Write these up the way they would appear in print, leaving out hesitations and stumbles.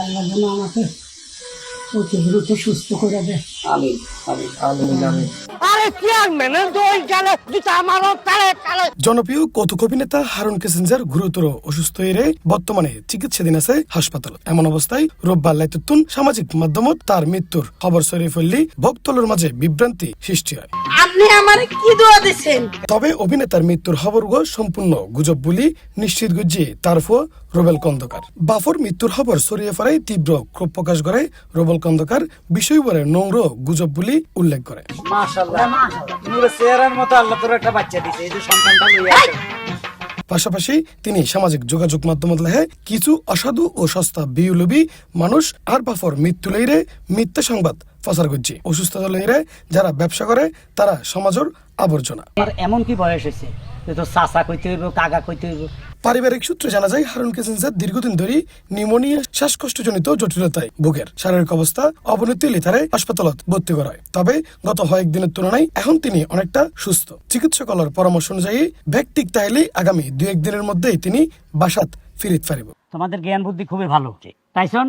আল্লাহ যেন আমাকে অতি দ্রুত সুস্থ করে দেয়। আমিন আমিন আমিন আমিন। জনপ্রিয় কৌতুক অভিনেতা হারুন কিসিঞ্জার গুরুতর অসুস্থ হয়ে বর্তমানে চিকিৎসাধীন আছে হাসপাতাল। এমন অবস্থায় রোববার লাইতুন সামাজিক মাধ্যমত তার মৃত্যুর খবর ছড়িয়ে ফেললি ভক্তদের মাঝে বিভ্রান্তি সৃষ্টি হয়। আপনি আমারে কি দোয়া দিচ্ছেন? তবে অভিনেতার মৃত্যুর খবর সম্পূর্ণ গুজব বলি নিশ্চিত গুজিয়ে তার ফুয়া রুবেল খন্দকার। বাফর মৃত্যুর খবর ছড়িয়ে পড়ায় তীব্র ক্ষোভ প্রকাশ করে রুবেল খন্দকার বিষয়বারে নোংর গুজব বলি উল্লেখ করে। মাশাআল্লাহ নূরের চেহারার মতো আল্লাহ তোর একটা বাচ্চা দিয়েছে, এই যে সন্তানটা লইয়া আছে। পাশাপাশি তিনি সামাজিক যোগাযোগ মাধ্যমত লেখে কিছু অসাধু ও সস্তা বিউলবি মানুষ আর বাফর মৃত্যু লইরে মিথ্যা সংবাদ প্রচার করছে। অসুস্থতা লইরে যারা ব্যবসা করে তারা সমাজের আবর্জনা। আর এমন কি বয়স হয়েছে যে তো চাচা কইতে হইব, কাকা কইতে হইব? পারিবারিক সূত্রে জানা যায় হারুন কিসিঞ্জার দীর্ঘদিন ধরে নিউমোনিয়া শ্বাসকষ্টজনিত জটিলতায় ভোগের। শারীরিক অবস্থা অবনতি হলে তারে হাসপাতালত ভর্তি করা হয়। তবে গত কয়েকদিনের তুলনায় এখন তিনি অনেকটা সুস্থ। চিকিৎসকের পরামর্শ অনুযায়ী ব্যক্তিক তাইলে আগামী 2-1 দিনের মধ্যেই তিনি বাসাত ফিরিত পারিব। তোমাদের জ্ঞান বুদ্ধি খুবই ভালো। তাইছন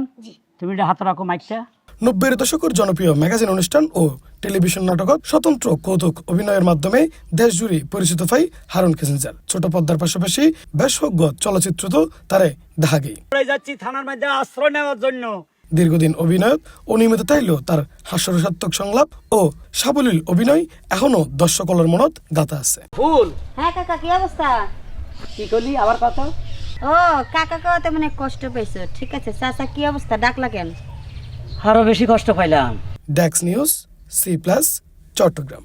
তুমি এটা হাত রাখো মাইকটা। 90-এর দশকের জনপ্রিয় ম্যাগাজিন অনুষ্ঠান ও টেলিভিশন নাটকত স্বতন্ত্র কৌতুক অভিনয়ের মাধ্যমে দেশ জুড়ে পরিচিত পাই হারুন কিসিঞ্জার। ছোট পর্দার পাশাপাশি বেশ সজ্ঞ চলচ্চিত্র তো তারে দেখা গেই। যাচ্ছি থানার মধ্যে আশ্রয় নেওয়ার জন্য। দীর্ঘদিন অভিনয়ত অনিয়মিত তাইলেও তার হাস্যরসাত্মক সংলাপ ও সাবলীল অভিনয় এখনো দর্শকদের মনত গাঁথা আছে। ফুল হ্যাঁ কাকা, কি অবস্থা? কি করলি আবার কথা? ও কাকা কওয়াতে মানে কষ্ট পাইছো, ঠিক আছে। চাচা কি অবস্থা, ডাকলা কেন? আরো বেশি কষ্ট পাইলাম। ডেক্স নিউজ, C+ চট্টগ্রাম।